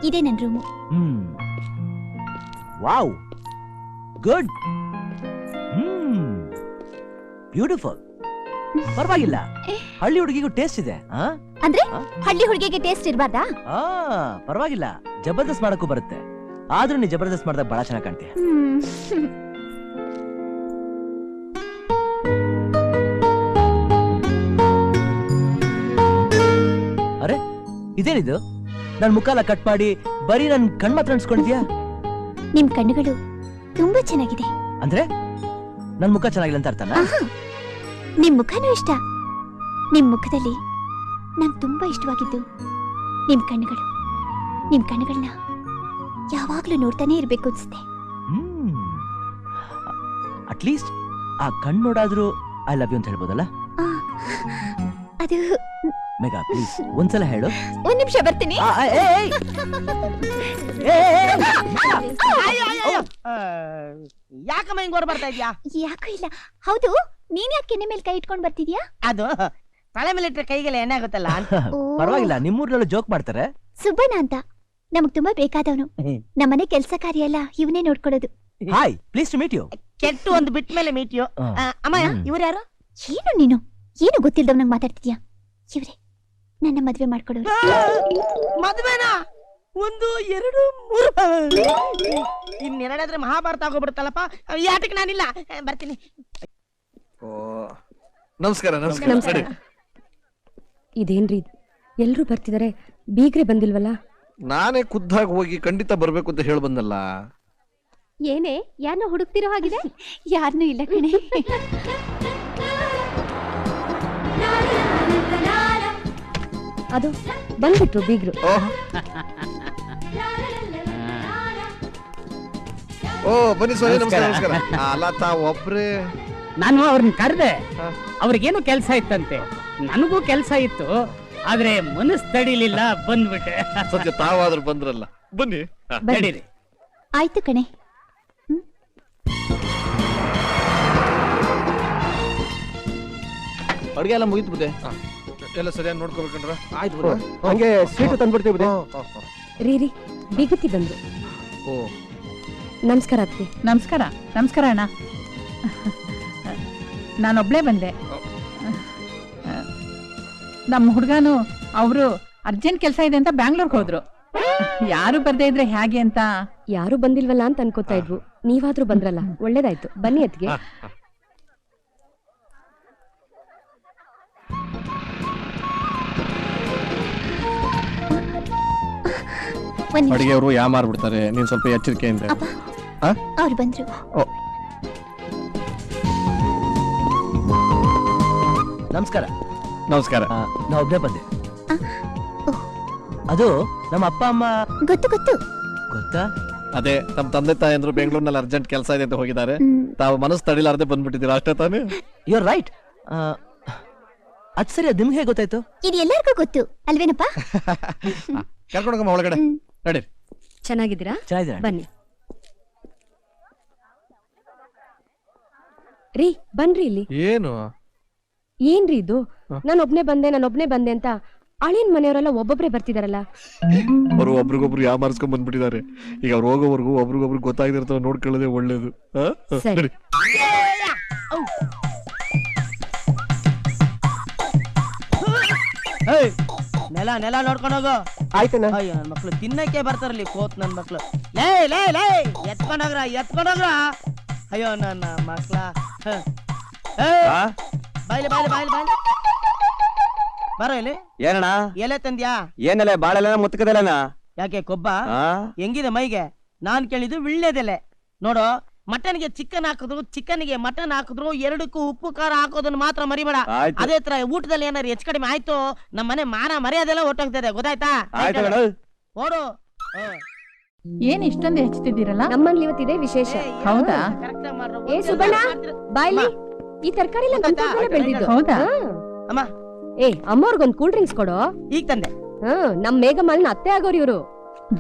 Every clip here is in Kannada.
ಇದೇ ನನ್ನ ರೂಮು. Wow, good, beautiful. ಪರವಾಗಿಲ್ಲ, ಹಳ್ಳಿ ಹುಡುಗಿಗೂ ಟೇಸ್ಟ್ ಇದೆ. ಅಂದ್ರೆ ಹಳ್ಳಿ ಹುಡುಗಿಗೆ ಟೇಸ್ಟ್ ಇರಬಾರ್ದಾ? ಪರವಾಗಿಲ್ಲ, ಜಬರ್ದಸ್ತ್ ಮಾಡಕ್ಕೂ ಬರುತ್ತೆ. ಆದ್ರೂ ನೀ ಜಬರ್ದಸ್ತ್ ಮಾಡಿದಾಗ ಬಹಳ ಚೆನ್ನಾಗಿ ಕಾಣ್ತೀಯ. ಅರೆ, ಇದೇನಿದು? ನನ್ ಮುಖ ಎಲ್ಲ ಕಟ್ ಮಾಡಿ ಬರೀ ನನ್ ಕಣ್ ಮಾತ್ರ ಅನ್ಸ್ಕೊಂಡಿದ್ಯಾ? ನಿಮ್ ಕಣ್ಣುಗಳು ತುಂಬಾ ಚೆನ್ನಾಗಿದೆ. ಅಂದ್ರೆ ನನ್ ಮುಖ ಚೆನ್ನಾಗಿಲ್ಲ ಅಂತ ಅರ್ಥನಾ? ನಿಮ್ ಮುಖನೂ ಇಷ್ಟ. ನಿಮ್ ಮುಖದಲ್ಲಿ ನಂಗೆ ತುಂಬಾ ಇಷ್ಟವಾಗಿದ್ದು ನಿಮ್ ಕಣ್ಣುಗಳು. ನಿಮ್ ಕಣ್ಣುಗಳನ್ನ ಯಾವಾಗ್ಲೂ ನೋಡ್ತಾನೆ ಇರ್ಬೇಕು ಅನ್ಸುತ್ತೆ. ಅಟ್ಲೀಸ್ಟ್ ಆ ಕಣ್ ನೋಡಾದ್ರೂ ಐ ಲವ್ ಯು ಅಂತ ಹೇಳ್ಬೋದಲ್ಲ? ಅದು ಮೇಘಾ, ಪ್ಲೀಸ್ ಒಂದ್ಸಲ ಹೇಳು. ಒಂದ್ ನಿಮಿಷ ಬರ್ತೀನಿ. ಯಾಕಮ್ಮ ಹಿಂಗ್ ಓಡ್ ಬರ್ತಾ ಇದ್ಯಾ? ಯಾಕೂ ಇಲ್ಲ. ಹೌದು, ನೀನ್ ಯಾಕೆ ಕೆನ್ನೆ ಮೇಲೆ ಕೈ ಇಟ್ಕೊಂಡ್ ಬರ್ತಿದ್ಯಾ? ಅದು ತಲೆ ಮೇಲೆ ಇಟ್ಟರೆ ಕೈಗೆಲ್ಲ ಎಣ್ಣೆ ಆಗುತ್ತಲ್ಲ. ಪರವಾಗಿಲ್ಲ, ನಿಮ್ಮೂರ್ನಲ್ಲೂ ಜೋಕ್ ಮಾಡ್ತಾರೆ. ಸುಬ್ಬಣ್ಣ ಅಂತ ನಮಗ್ ತುಂಬಾ ಬೇಕಾದವನು. ನಮ್ಮನೆ ಕೆಲ್ಸ ಕಾರ್ಯ ಎಲ್ಲ ಇವನೇ ನೋಡ್ಕೊಡೋದು. Hi, please to meet you. ಕೆಟ್ಟು ಒಂದು ಬಿಟ್ಟ ಮೇಲೆ ಮೀಟ್ ಯು. ಅಮ್ಮಯ್ಯ, ಇವ್ರು ಯಾರು? ಏನು ನೀನು ಏನು ಗೊತ್ತಿಲ್ದವನಂಗ್ ಮಾತಾಡ್ತಿದ್ಯಾ? ಇವ್ರೆ ನನ್ನ ಮದ್ವೆ ಮಾಡ್ಕೊಡೋರು. ಮದ್ವೆನಾ? 1 2 3 ಇನ್ನೆರಡಾದ್ರೆ ಮಹಾಭಾರತ ಆಗೋಗ್ಬಿಡುತ್ತಲ್ಲಪ್ಪ. ಈ ಆಟಕ್ಕೆ ನಾನಿಲ್ಲ, ಬರ್ತೀನಿ. ನಮಸ್ಕಾರ. ನಮಸ್ಕಾರ. ಇದೇನ್ರಿ ಎಲ್ರು ಬರ್ತಿದಾರೆ, ಬೀಗ್ರೆ ಬಂದಿಲ್ವಲ್ಲ? ನಾನೇ ಖುದ್ದಾಗಿ ಹೋಗಿ ಖಂಡಿತ ಬರ್ಬೇಕು ಅಂತ ಹೇಳಿ ಬಂದಲ್ಲ. ಏನೇ ಯಾರನ್ನ ಹುಡುಕ್ತಿರೋ ಹಾಗಿದೆ? ಯಾರನ್ನೂ ಇಲ್ಲ ಕಣೆ. ಅದು ಬಂದ್ಬಿಟ್ರು ಬೀಗ್ರು. ಓ ಬನ್ನಿ ಸ್ವಾಮಿ. ನಮಸ್ಕಾರ. ಅಲ್ಲ, ತಾವ್ ಒಬ್ರೇ? ನಾನು ಅವ್ರನ್ನ ಕರೆದೆ. ಅವ್ರಿಗೇನು ಕೆಲಸ ಇತ್ತಂತೆ, ನನಗೂ ಕೆಲಸ ಇತ್ತು. ಆದ್ರೆ ಮನಸ್ಸು ತಡಿಲಿಲ್ಲ, ಬಂದ್ಬಿಟ್ಟೆ. ಸದ್ಯ ತಾವಾದ್ರೂ ಬಂದ್ರಲ್ಲ, ಬನ್ನಿ. ನಡೀರಿ. ಆಯ್ತು ಕಣೆ. ಅಡುಗೆ ಎಲ್ಲ ಮುಗಿತು ಬುದ್ದೆ. ಎಲ್ಲ ಸರಿಯಾಗಿ ನೋಡ್ಕೋಬೇಕಂದ್ರ? ಆಯ್ತು, ಹಂಗೆ ಸ್ವೀಟು ತಂದ್ಬಿಡ್ತೀವಿ ಬುದ್ದೆ. ರೀ ಬಿಗತಿ ಬಂದ್ರು. ಓ, ನಮಸ್ಕಾರ ಅತ್ತಿ. ನಮಸ್ಕಾರ. ನಮಸ್ಕಾರ ಅಣ್ಣ. ನಾನೊಬ್ಳೇ ಬಂದೆ. ನಮ್ಮ ಹುಡುಗನು ಅವರು ಅರ್ಜೆಂಟ್ ಕೆಲಸ ಇದೆ ಅಂತ ಬ್ಯಾಂಗ್ಳೂರ್ಗೆ ಹೋದ್ರು. ಯಾರು ಬರ್ದೇ ಇದ್ರೆ ಹೇಗೆ ಅಂತ. ಯಾರು ಬಂದಿಲ್ವಲ್ಲ ಅಂತ ಅನ್ಕೋತಾ ಇದ್ವು, ನೀವಾದ್ರೂ ಬಂದ್ರಲ್ಲ, ಒಳ್ಳೇದಾಯ್ತು. ಬನ್ನಿ ಅತ್ಗೆ. ಅಡಿಗೆಯವರು ಯಾಮಾರ್ಬಿಡ್ತಾರೆ, ನೀನ್ ಸ್ವಲ್ಪ ಎಚ್ಚರಿಕೆಯಿಂದ. ಅವ್ರು ಬಂದ್ರು. ನಮಸ್ಕಾರ. ನಮಸ್ಕಾರ. ನಾ ಒಬ್ಬನೇ ಬಂದೆ. ಅದು ನಮ್ಮ ಅಪ್ಪ ಅಮ್ಮ. ಗೊತ್ತು ಗೊತ್ತಾ? ಅದೇ ನಮ್ ತಂದೆ ತಾಯಿ ಅಂದ್ರು ಬೆಂಗಳೂರಿನಲ್ಲಿ ಅರ್ಜೆಂಟ್ ಕೆಲಸ ಇದೆ ಅಂತ ಹೋಗಿದ್ದಾರೆ. ತಾವು ಮನಸ್ಸು ತಡಿಲಾರ್ದೆ ಬಂದ್ಬಿಟ್ಟಿದ್ದೀರಾ, ಅಷ್ಟೇ ತಾನೇ? You are right. ಅದ್ ಸರಿ, ಅದು ನಿಮ್ಗೆ ಹೇಗೆ ಗೊತ್ತಾಯ್ತು? ಇದು ಎಲ್ಲರಿಗೂ ಗೊತ್ತು ಅಲ್ವೇನಪ್ಪ? ಕರ್ಕೊಂಡೋಗಮ್ಮ ಒಳಗಡೆ. ನಡಿ. ಚೆನ್ನಾಗಿದ್ದೀರಾ? ಚೆನ್ನಾಗಿದೆ. ಬನ್ನಿ ರೀ, ಬನ್ರಿ ಇಲ್ಲಿ. ಏನು ಏನ್ರಿ ಇದು? ನಾನೊಬ್ನೇ ಬಂದೆ ಅಂತ ಅಳಿಯನ್ ಮನೆಯವರೆಲ್ಲ ಒಬ್ಬೊಬ್ರೆ ಬರ್ತಿದಾರಲ್ಲ. ಅವರು ಒಬ್ರಿಗೊಬ್ರು ಯಾಮಾರಿಸ್ಕೊಂಡ್ ಬಂದ್ಬಿಟ್ಟಿದ್ದಾರೆ. ಈಗ ಅವ್ರು ಹೋಗೋವರೆಗೂ ಒಬ್ರಿಗೊಬ್ರು ಗೊತ್ತಾಗಿರ್ತಾವ, ನೋಡ್ಕೊಳ್ಳೋದೇ ಒಳ್ಳೇದು. ಸರಿ. ನೆಲ ನೋಡ್ಕೊಂಡು ಹೋಗು. ಆಯ್ತಣ್ಣ. ಅಯ್ಯೋ, ನನ್ ಮಕ್ಳು ತಿನ್ನಕ್ಕೆ ಬರ್ತಾರಲ್ಲಿ ಕೋತ್ ನನ್ ಮಕ್ಳು. ಲೇ ಎತ್ಕೊಂಡೋಗ್ರ. ಅಯ್ಯೋ ನನ್ನ ಮಕ್ಳ. ಬಾಯ್ಲಿ ಬರೋ ಇಲ್ಲಿ. ಏನಣ್ಣ? ಎಲೆ ತಂದ್ಯಾ? ಏನೆಲ್ಲ ಬಾಳೆಲ್ಲ ಮುತ್ತಕದೆಲ್ಲನ? ಯಾಕೆ ಕೊಬ್ಬ ಹೆಂಗಿದೆ ಮೈಗೆ? ನಾನ್ ಕೇಳಿದ್ದು ವಿಳ್ಳೆದೆಲೆ. ನೋಡು, ಮಟನ್ಗೆ ಚಿಕನ್ ಹಾಕಿದ್ರು, ಚಿಕನ್ಗೆ ಮಟನ್ ಹಾಕಿದ್ರು, ಎರಡಕ್ಕೂ ಉಪ್ಪು ಖಾರ ಹಾಕೋದನ್ನ ಮಾತ್ರ ಮರಿಬೇಡ. ಅದೇ ತರ ಊಟದಲ್ಲಿ ಏನಾರು ಹೆಚ್ಚು ಕಡಿಮೆ ಆಯ್ತು, ನಮ್ಮ ಮನೆ ಮಾನ ಮರ್ಯಾದೆಲ್ಲ ಹೊಟ್ಟೋಗ್ತದೆ, ಗೊತ್ತಾಯ್ತಾ? ಓಡು. ಏನ್ ಇಷ್ಟೊಂದು ಹೆಚ್ಚುತ್ತಿದ್ದೀರಲ್ಲ? ನಮ್ಮಲ್ಲಿ ಇವತ್ತಿದೆ ವಿಶೇಷ. ಹೌದಾ? ಏ ಸುಬ್ಬಣ್ಣ, ಬಾಯ್ಲಿ. ಈ ತರಕಾರಿ ಎಲ್ಲ ನಮ್ ತೋಟದಲ್ಲೇ ಬೆಳ್ದಿದ್ದು. ಹೌದಾ? ಅಮ್ಮ, ಏ ಅಮ್ಮವ್ರಿಗೊಂದ್ ಕೂಲ್ ಡ್ರಿಂಕ್ಸ್ ಕೊಡೋ. ಈಗ ತಂದೆ. ನಮ್ ಮೇಘಮಲ್ನ ಅತ್ತೆ ಆಗೋರು ಇವ್ರು.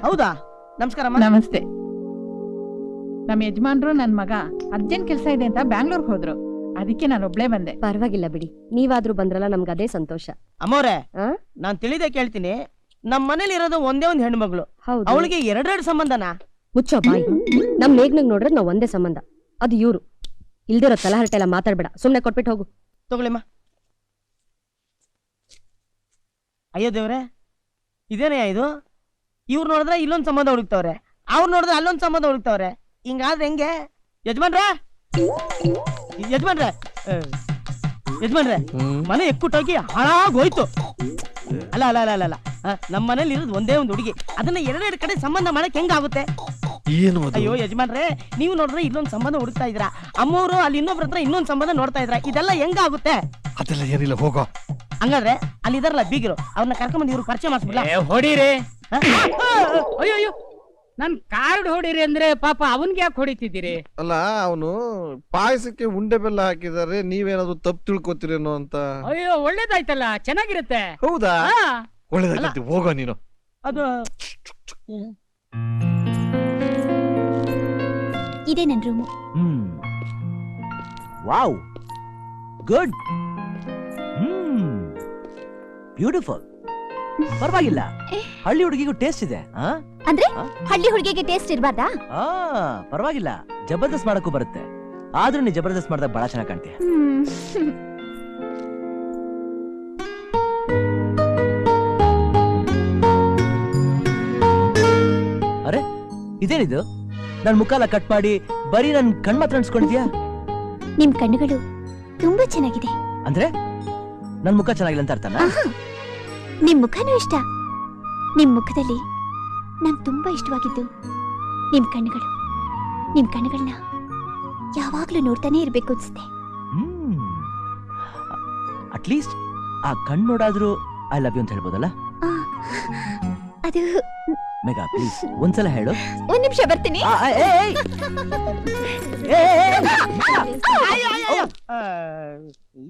ಹೌದಾ? ನಮಸ್ಕಾರ. ನಮಸ್ತೆ. ನಮ್ಮ ಯಜಮಾನ್ರು ನನ್ ಮಗ ಅರ್ಜೆಂಟ್ ಕೆಲಸ ಇದೆ ಅಂತ ಬ್ಯಾಂಗ್ಳೂರ್ಗೆ ಹೋದ್ರು, ಅದಕ್ಕೆ ನಾನು ಒಬ್ಳೇ ಬಂದೆ. ಪರವಾಗಿಲ್ಲ ಬಿಡಿ, ನೀವಾದ್ರೂ ಬಂದ್ರಲ್ಲ, ನಮ್ಗೆ ಅದೇ ಸಂತೋಷ. ಅಮ್ಮವ್ರೆ, ನಾನ್ ತಿಳಿದೆ ಕೇಳ್ತೀನಿ. ನಮ್ ಮನೇಲಿ ಇರೋದು ಒಂದೇ ಒಂದ್ ಹೆಣ್ಮಗಳು, ಹೌದು. ಅವಳಿಗೆ ಎರಡೆರಡು ಸಂಬಂಧನಾ? ಮುಚ್ಚೋ ಬಾಯ್. ನಮ್ ಮೇಘ್ನಗ್ ನೋಡ್ರೆ ನಾವ್ ಒಂದೇ ಸಂಬಂಧ, ಅದು ಇವ್ರು. ಇಲ್ದಿರೋ ತಲಹರಟೆ ಎಲ್ಲ ಮಾತಾಡ್ಬೇಡ, ಸುಮ್ನೆ ಕೊಟ್ಬಿಟ್ಟು ಹೋಗು. ತಗೊಳ್ಳಿಮ್ಮ. ಅಯ್ಯೋ ದೇವ್ರೆ, ಇದೇನೇ ಇದು? ಇವ್ರು ನೋಡಿದ್ರೆ ಇಲ್ಲೊಂದ್ ಸಂಬಂಧ ಹುಡುಕ್ತವ್ರೆ, ಅವ್ರು ನೋಡಿದ್ರೆ ಅಲ್ಲೊಂದ್ ಸಂಬಂಧ ಹುಡುಕ್ತವ್ರೆ. ಹಿಂಗಾದ್ರೆ ಹೆಂಗೆ? ಯಜಮಾನ್ರೆ, ಯಜಮಾನ್ರೆ, ಯಜಮಾನ್ರೆ, ಮನೆ ಎಕ್ಕುಟ್ಟೋಗಿ ಹಾಳಾಗೋಯ್ತು. ಅಲ್ಲ ಅಲ್ಲ ಅಲ್ಲ ಅಲ್ಲ, ನಮ್ಮ ಮನೇಲಿ ಇರೋದು ಒಂದೇ ಒಂದು ಹುಡುಗಿ, ಅದನ್ನ ಎರಡೆರಡು ಕಡೆ ಸಂಬಂಧ ಮಾಡಕ್ ಹೆಂಗಾಗುತ್ತೆ? ಏನು ಅಯ್ಯೋ ಯಜಮಾನ್ರೆ, ನೀವು ನೋಡಿದ್ರೆ ಇಲ್ಲೊಂದ್ ಸಂಬಂಧ ಹುಡುಕ್ತಾ ಇದ್ರ, ಅಮ್ಮವರು ಅಲ್ಲಿ ಇನ್ನೊಬ್ರ ಹತ್ರ ಇನ್ನೊಂದ್ ಸಂಬಂಧ ನೋಡ್ತಾ ಇದ್ರ, ಇದೆಲ್ಲ ಹೆಂಗಾಗುತ್ತೆ? ಅದೆಲ್ಲ ಏನಿಲ್ಲ, ಹೋಗೋ. ಹಂಗಾದ್ರೆ ಅಲ್ಲಿ ಇದಾರಲ್ಲ ಬೀಗರು, ಅವ್ರನ್ನ ಕರ್ಕೊಂಡ್ಬಂದು ಇವ್ರು ಪರಿಚಯ ಮಾಡಿಸ್ಬಿಡ್ಲಾ? ಹೊಡೀರಿ. ಅಯ್ಯೋ ಅಯ್ಯೋ, ನನ್ ಕಾರ್ಡ್ ಹೊಡೀರಿ ಅಂದ್ರೆ ಪಾಪ ಅವನ್ಗೆ ಯಾಕೆ ಹೊಡಿತಿದ್ದೀರಿ? ಅಲ್ಲ, ಅವನು ಪಾಯಸಕ್ಕೆ ಉಂಡೆ ಬೆಲ್ಲ ಹಾಕಿದಾರೆ, ನೀವೇನಾದ್ರು ತಪ್ಪು ತಿಳ್ಕೊತೀರೇನೋ ಅಂತ. ಅಯ್ಯೋ ಒಳ್ಳೇದಾಯ್ತಲ್ಲ, ಚೆನ್ನಾಗಿರುತ್ತೆ. ಹೌದಾ? ಹಾ. ಒಳ್ಳೇದಾಯ್ತು, ಹೋಗೋ ನೀನು. ಅದು ಇದೇ ನನ್ ರೂಮು. Wow, good, beautiful. ಪರವಾಗಿಲ್ಲ, ಹಳ್ಳಿ ಹುಡುಗಿಗೂ ಟೇಸ್ಟ್ ಇದೆ. ಅಂದ್ರೆ ಹಳ್ಳಿ ಹುಡುಗಿಗೆ ಟೇಸ್ಟ್ ಇರ್ಬಾರ್ದಾ? ಪರವಾಗಿಲ್ಲ, ಜಬರ್ದಸ್ತ್ ಮಾಡಕ್ಕೂ ಬರುತ್ತೆ. ಆದ್ರೂ ನೀ ಜಬರ್ದಸ್ತ್ ಮಾಡಿದಾಗ ಬಹಳ ಚೆನ್ನಾಗಿ ಕಾಣ್ತೀಯ. ಅರೆ, ಇದೇನಿದು? ನನ್ ಮುಖಾಲ ಕಟ್ ಮಾಡಿ ಬರೀ ನನ್ ಕಣ್ ಮಾತ್ರ ಅನ್ಸ್ಕೊಂಡಿದ್ಯಾ? ನಿಮ್ ಕಣ್ಣುಗಳು ತುಂಬಾ ಚೆನ್ನಾಗಿದೆ. ಅಂದ್ರೆ ನನ್ ಮುಖ ಚೆನ್ನಾಗಿಲ್ಲ ಅಂತ ಅರ್ಥನಾ? ನಿಮ್ ಮುಖನೂ ಇಷ್ಟ. ನಿಮ್ ಮುಖದಲ್ಲಿ ನಂಗೆ ತುಂಬಾ ಇಷ್ಟವಾಗಿದ್ದು ನಿಮ್ ಕಣ್ಣುಗಳು. ನಿಮ್ ಕಣ್ಣುಗಳನ್ನ ಯಾವಾಗ್ಲೂ ನೋಡ್ತಾನೆ ಇರ್ಬೇಕು ಅನ್ಸುತ್ತೆ. ಅಟ್ಲೀಸ್ಟ್ ಆ ಕಣ್ ನೋಡಾದ್ರೂ ಐ ಲವ್ ಯು ಅಂತ ಹೇಳ್ಬೋದಲ್ಲ? ಅದು ಮೇಘಾ, ಪ್ಲೀಸ್ ಒಂದ್ಸಲ ಹೇಳು. ಒಂದ್ ನಿಮಿಷ ಬರ್ತೀನಿ.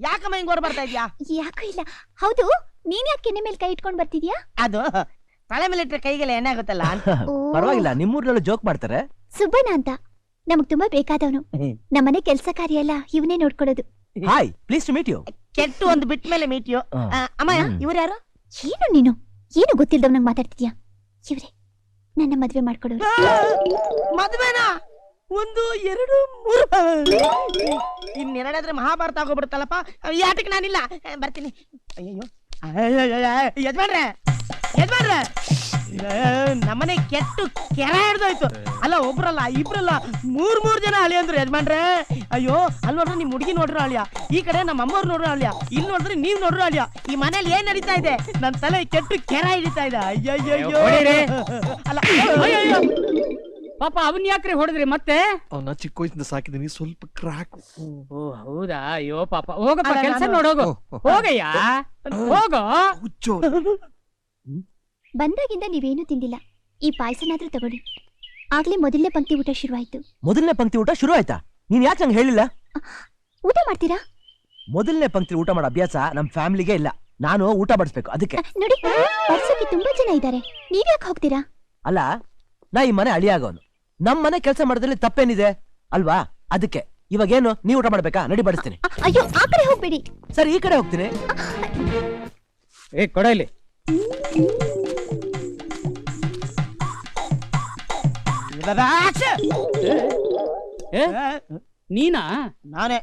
ಯಾಕಮ್ಮ ಹಿಂಗ್ ಓಡ್ ಬರ್ತಾ ಇದ್ಯಾ? ಯಾಕೂ ಇಲ್ಲ. ಹೌದು, ನೀನ್ ಯಾಕೆ ಕೆನ್ನೆ ಮೇಲೆ ಕೈ ಇಟ್ಕೊಂಡ್ ಬರ್ತಿದ್ಯಾ? ಅದು ತಲೆ ಮೇಲೆ ಇಟ್ರೆ ಕೈಗೆಲ್ಲ ಎಣ್ಣೆ ಆಗುತ್ತಲ್ಲ. ಪರವಾಗಿಲ್ಲ, ನಿಮ್ಮೂರ್ನಲ್ಲೂ ಜೋಕ್ ಮಾಡ್ತಾರೆ. ಸುಬ್ಬಣ್ಣ ಅಂತ ನಮಗ್ ತುಂಬಾ ಬೇಕಾದವನು. ನಮ್ಮನೆ ಕೆಲ್ಸ ಕಾರ್ಯ ಎಲ್ಲ ಇವನೇ ನೋಡ್ಕೊಳ್ಳೋದು. Hi, please to meet you. ಕೆಟ್ಟು ಒಂದು ಬಿಟ್ ಮೇಲೆ ಮೀಟ್ ಯು. ಅಮ್ಮಯ್ಯ, ಇವ್ರು ಯಾರು? ಏನು ನೀನು ಏನು ಗೊತ್ತಿಲ್ದವ್ ನಂಗೆ ಮಾತಾಡ್ತಿದ್ಯಾ? ಇವ್ರೆ ನನ್ನ ಮದ್ವೆ ಮಾಡ್ಕೊಡೋರು. ಮದ್ವೆನಾ? ಒಂದು ಎರಡು ಮೂರು, ಇನ್ನೆರಡಾದ್ರೆ ಮಹಾಭಾರತ ಆಗೋಗ್ಬಿಡುತ್ತಲ್ಲಪ್ಪ. ಈ ಆಟಕ್ಕೆ ನಾನಿಲ್ಲ, ಬರ್ತೀನಿ. ಅಯ್ಯೋ ಯಜಮಾನ್ರೆ, ಯಜಮಾನ್ರೆ, ನಮ್ಮನೆ ಕೆಟ್ಟು ಕೆರ ಹಿಡ್ದೋಯ್ತು. ಅಲ್ಲ, ಒಬ್ರಲ್ಲ ಇಬ್ರಲ್ಲ, ಮೂರ್ ಜನ ಅಳಿ ಅಂದ್ರು ಯಜಮಾನ್ರೆ. ಅಯ್ಯೋ, ಅಲ್ಲಿ ನೋಡ್ರಿ ನಿಮ್ ಹುಡುಗಿ ನೋಡ್ರು ಅಳಿಯ, ಈ ಕಡೆ ನಮ್ಮ ಅಮ್ಮವ್ರು ನೋಡ್ರು ಅಳಿಯ, ಇಲ್ಲಿ ನೋಡಿದ್ರೆ ನೀವ್ ನೋಡ್ರು ಅಳಿಯ. ಈ ಮನೇಲಿ ಏನ್ ನಡೀತಾ ಇದೆ? ನನ್ ತಲೆ ಕೆಟ್ಟು ಕೆರ ಹಿಡಿತಾ ಇದೆ. ಅಯ್ಯಯ್ಯೋ, ಅಲ್ಲ ಪಾಪ ಅವನ್ ಯಾಕ್ರಿ ಹೊಡೆದ್ರಿ ಮತ್ತೆ? ಅವನ್ನ ಚಿಕ್ಕ ವಯಸ್ಸಿಂದ ಸಾಕಿದೀನಿ, ಸ್ವಲ್ಪ ಕ್ರಾಕ್. ಓ ಹೌದಾ? ಅಯ್ಯೋ ಪಾಪ, ಹೋಗಪ್ಪ ಕೆಲ್ಸ ನೋಡೋಗು. ಹೋಗಯ್ಯ, ಹೋಗೋ. ಬಂದಾಗಿಂದ ನೀವೇನು ತಿಂದಿಲ್ಲ. ಈ ಪಾಯಸನಾದ್ರೂ ತಗೊಳ್ಳಿ. ಆಗ್ಲೇ ಮೊದಲನೇ ಪಂಕ್ತಿ ಊಟ ಶುರುವಾಯ್ತು. ಮೊದಲನೇ ಪಂಕ್ತಿ ಊಟ ಶುರು ಆಯ್ತಾ? ನೀನ್ ಯಾಕೆ ನಂಗೆ ಹೇಳಿಲ್ಲ? ಊಟ ಮಾಡ್ತೀರಾ? ಮೊದಲನೇ ಪಂಕ್ತಿ ಊಟ ಮಾಡೋ ಅಭ್ಯಾಸ ನಮ್ ಫ್ಯಾಮಿಲಿಗೆ ಇಲ್ಲ. ನಾನು ಊಟ ಬಡಿಸ್ಬೇಕು, ಅದಕ್ಕೆ. ನೋಡಿ, ಬರ್ಸಕ್ಕೆ ತುಂಬಾ ಜನ ಇದ್ದಾರೆ, ನೀವ್ಯಾಕೆ ಹೋಗ್ತೀರಾ? ಅಲ್ಲ, ನಾ ಈ ಮನೆ ಅಳಿಯಾಗೋನು, ನಮ್ ಮನೆ ಕೆಲಸ ಮಾಡೋದ್ರಲ್ಲಿ ತಪ್ಪೇನಿದೆ ಅಲ್ವಾ? ಅದಕ್ಕೆ ಇವಾಗ ಏನು, ನೀವ್ ಊಟ ಮಾಡ್ಬೇಕಾ? ನಡಿ, ಬಡಿಸ್ತೀನಿ. ಅಯ್ಯೋ, ಆ ಕಡೆ ಹೋಗ್ಬೇಡಿ. ಸರಿ, ಈ ಕಡೆ ಹೋಗ್ತೀನಿ. ಏ ಕೊಡ ಇಲ್ಲಿ. ನೀನಾ? ನಾನೇ.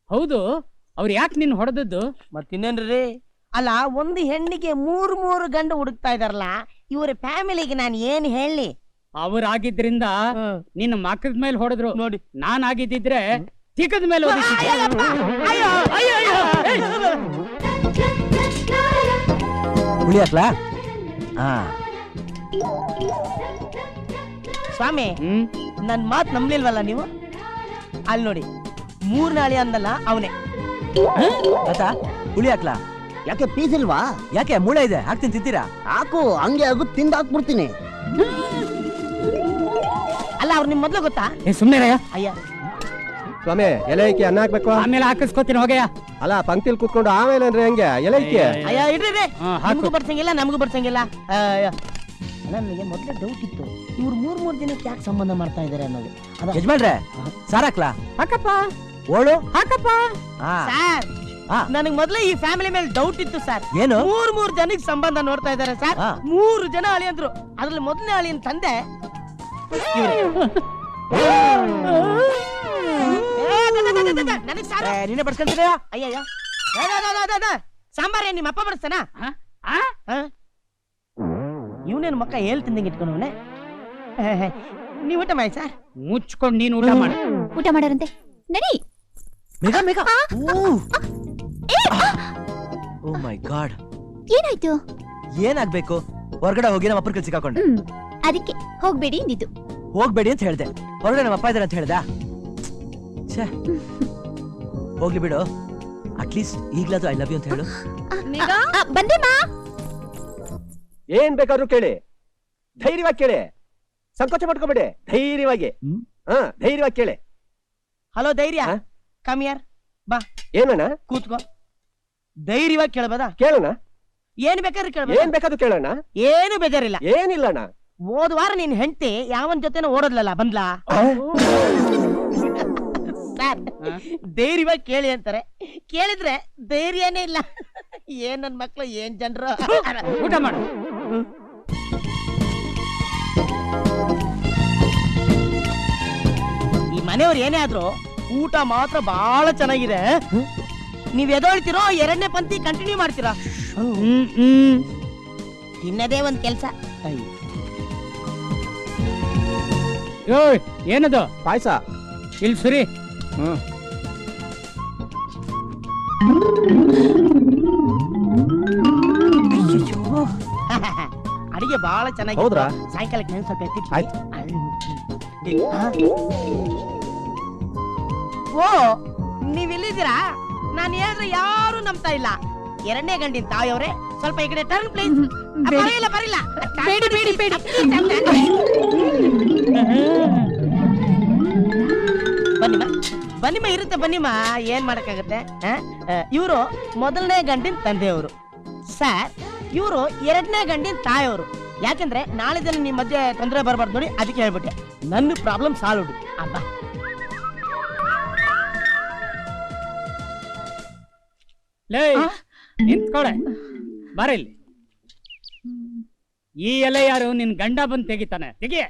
ಹೌದು, ಅವ್ರು ಯಾಕೆ ನಿನ್ ಹೊಡೆದದ್ದು? ಮತ್ತಿನ್ನೇನ್ರಿ? ಅಲ್ಲ, ಒಂದು ಹೆಣ್ಣಿಗೆ ಮೂರು ಗಂಡು ಹುಡುಕ್ತಾ ಇದಾರಲ್ಲ, ಇವ್ರ ಫ್ಯಾಮಿಲಿಗೆ ನಾನು ಏನ್ ಹೇಳಿ? ಅವ್ರಾಗಿದ್ರಿಂದ ನಿನ್ನ ಮಕ್ಕದ ಮೇಲೆ ಹೊಡೆದ್ರು ನೋಡಿ. ನಾನ್ ಆಗಿದ್ದಿದ್ರೆ ತಿಕ್ಕದ ಮೇಲೆ ಹುಳಿ ಹಾಕ್ಲಾ? ಸ್ವಾಮಿ, ನನ್ ಮಾತ್ ನಂಬ್ಲಿಲ್ವಲ್ಲ ನೀವು? ಅಲ್ಲಿ ನೋಡಿ, ಮೂರ್ನಾಳಿ ಅಂದಲ್ಲ ಅವನೇ. ಹುಳಿ ಹಾಕ್ಲಾ? ಯಾಕೆ ಪೀಸ್ ಇಲ್ವಾ? ಯಾಕೆ, ಮೂಳೆ ಇದೆ, ಹಾಕ್ತೀನಿ, ತಿಂತೀರಾ? ಹಾಕು, ಹಂಗೆ ಆಗು, ತಿಂದ ಹಾಕ್ಬಿಡ್ತೀನಿ. ಅಲ್ಲ, ಅವ್ರು ನಿಮ್ ಮೊದ್ಲು ಗೊತ್ತಾ? ಸುಮ್ನೆ ಅಯ್ಯ ಸ್ವಾಮಿ, ಎಲೆಕ್ಕೆ ಅನ್ನ ಹಾಕ್ಬೇಕು. ಆಮೇಲೆ ಹಾಕಿಸ್ಕೊತೀನಿ, ಹೋಗಯ್ಯ. ಅಲ್ಲ, ಪಂಕ್ತಿಲ್ ಕೂತ್ಕೊಂಡು ಆಮೇಲೆ ಅಂದ್ರೆ ಹೆಂಗೆ? ಎಲೆಕ್ಕೆ ಅಯ್ಯ ಇಡ್ರಿ, ನಮಗೂ ಬರ್ಸಂಗಿಲ್ಲ, ನಮಗೂ ಬರ್ಸಂಗಿಲ್ಲ. ನನಗೆ ಮೊದ್ಲೇ ಡೌಟ್ ಇತ್ತು, ಇವ್ರು ಮೂರ್ ದಿನಕ್ಕೆ ಯಾಕೆ ಸಂಬಂಧ ಮಾಡ್ತಾ ಇದಾರೆ ಅನ್ನೋದು. ಯಜಮಾನ್ರೆ, ಸಾರ್ ಹಾಕ್ಲಾ? ಹಾಕಪ್ಪ. ಓಳು ಹಾಕಪ್ಪ. ಸರ್, ಹಾ. ನನಗ್ ಮೊದ್ಲೇ ಈ ಫ್ಯಾಮಿಲಿ ಮೇಲೆ ಡೌಟ್ ಇತ್ತು ಸರ್. ಏನು? ಮೂರ್ ಜನಕ್ಕೆ ಸಂಬಂಧ ನೋಡ್ತಾ ಇದ್ದಾರೆ ಸರ್. ಹಾ. 3 ಜನ ಅಳಿಯಂದ್ರು. ಅದ್ರಲ್ಲಿ ಮೊದಲನೇ ಅಳಿಯನ್ ತಂದೆ ನನಗ್ ಸಾರು. ನೀನೇ ಬಡ್ಸ್ಕೊಂತೀರ? ಅಯ್ಯಯ್ಯ ಸಾಂಬಾರ ನಿಮ್ಮ ಅಪ್ಪ ಬಡಿಸ್ತಾನ? ಇವನೇನು ಮಕ್ಕ ಹೇಳ್ತಿಂದಂಗೆ ಇಟ್ಕೊಂಡವನೆ. ನೀವು ಊಟ ಮಾಡಿ ಸರ್. ಮುಚ್ಕೊಂಡು ನೀನು ಊಟ ಮಾಡು. ಊಟ ಮಾಡಾರಂತೆ ನಡಿ. ಮೇಘ ಮೇಘ. ಓ ಮೈ ಗಾಡ್. ಏನಾಯ್ತು? ಏನಾಗ್ಬೇಕು? ಹೊರಗಡೆ ಹೋಗಿ ನಮ್ಮ ಅಪ್ಪನ ಕೈಲಿ ಸಿಕ್ಕಾಕೊಂಡೆ. ಅದಕ್ಕೆ ಹೋಗ್ಬೇಡಿ ಅಂದಿದ್ದು. ಹೋಗ್ಬೇಡಿ ಅಂತ ಹೇಳ್ದೆ. ಹೊರಗಡೆ ನಮ್ಮ ಅಪ್ಪ ಇದಾರೆ ಅಂತ ಹೇಳ್ದ. ಛೇ, ಹೋಗ್ಲಿ ಬಿಡು. ಅಟ್ಲೀಸ್ಟ್ ಈಗ್ಲಾದ್ರು ಐ ಲವ್ ಯು ಅಂತ ಹೇಳು. ಬಂದೆ ಮಾ. ಏನ್ ಬೇಕಾದ್ರೂ ಕೇಳಿ, ಧೈರ್ಯವಾಗಿ ಕೇಳಿ, ಸಂಕೋಚ ಮಾಡ್ಕೋಬೇಡಿ, ಧೈರ್ಯವಾಗಿ. ಧೈರ್ಯವಾಗಿ ಕೇಳಿ. ಹಲೋ ಧೈರ್ಯ, ಕಮಿಯರ್ ಬಾ. ಏನಣ್ಣ? ಕೂತ್ಕೋ. ಧೈರ್ಯವಾಗಿ ಕೇಳಬಹುದಾ? ಕೇಳೋಣ. ಏನ್ ಬೇಕಾದ್ರೂ ಕೇಳಬಹುದು. ಏನ್ ಬೇಕಾದ್ರೂ ಕೇಳೋಣ. ಏನು ಬೇಜಾರಿಲ್ಲ. ಏನಿಲ್ಲಣ್ಣ. ಹೋದ ವಾರ ನಿನ್ ಹೆಂಡತಿ ಯಾವನ್ ಜೊತೆನೋ ಓಡೋದ್ಲಲ್ಲ, ಬಂದ್ಲಾ? ಸರ್, ಧೈರ್ಯವಾಗಿ ಕೇಳಿ ಅಂತಾರೆ, ಕೇಳಿದ್ರೆ ಧೈರ್ಯನೇ ಇಲ್ಲ. ಏನ್ ನನ್ ಮಕ್ಳು, ಏನ್ ಜನರು. ಊಟ ಮಾಡು. ಈ ಮನೆಯವ್ರು ಏನೇ ಆದ್ರೂ ಊಟ ಮಾತ್ರ ಬಹಳ ಚೆನ್ನಾಗಿದೆ. ನೀವ್ ಎದೊಳ್ತಿರೋ 2ನೇ ಪಂಕ್ತಿ ಕಂಟಿನ್ಯೂ ಮಾಡ್ತೀರಾ? ತಿನ್ನದೇ ಒಂದ್ ಕೆಲ್ಸ. ಏನದು? ಪಾಯಸ. ಇಲ್ಲಿ ಸುರಿ. ಅಡಿಗೆ ಬಹಳ ಚೆನ್ನಾಗಿ. ಹೌದ್ರಾ? ಸಾಯಂಕಾಲಕ್ಕೆ ನಾನು ಸ್ವಲ್ಪ ಎತ್ತಿಟ್ಟು. ಆಯ್ತು. ಓ, ನೀವ್ ಎಲ್ಲಿದ್ದೀರಾ? ನಾನು ಹೇಳಿದ್ರೆ ಯಾರು ನಂಬ್ತಾ ಇಲ್ಲ. 2ನೇ ಗಂಡಿನ ತಾಯಿಯವ್ರೆ, ಸ್ವಲ್ಪ ಈ ಕಡೆ ಟರ್ನ್ ಪ್ಲೀಸ್. ಬರಿಲ್ಲ ಬರಿಲ್ಲ. ಬೇಡಿ ಬೇಡಿ ಬೇಡಿ. ಬನ್ನಿಮ್ಮ ಬನ್ನಿಮ್ಮ, ಇರುತ್ತೆ ಬನ್ನಿಮ್ಮ, ಏನ್ ಮಾಡಕ್ಕಾಗತ್ತೆ. ಇವರು ಮೊದಲನೇ ಗಂಡಿನ ತಂದೆಯವರು ಸರ್, ಇವರು 2ನೇ ಗಂಡಿನ ತಾಯಿಯವರು. ಯಾಕಂದ್ರೆ ನಾಳೆ ದಿನ ನಿಮ್ ಮಧ್ಯೆ ತೊಂದರೆ ಬರಬಾರ್ದು ನೋಡಿ, ಅದಕ್ಕೆ ಹೇಳ್ಬಿಟ್ಟೆ. ನನ್ನ ಪ್ರಾಬ್ಲಮ್ ಸಾಲ್ವ್ ಅಬ್ಬ. ಲೇ, ನಿಂತ್ಕೊಳೆ, ಬರ ಇಲ್ಲಿ. ಈ ಎಲೆ ಯಾರು? ನಿನ್ ಗಂಡ ಬಂದು ತೆಗಿತಾನೆ, ತೆಗಿಯೇ.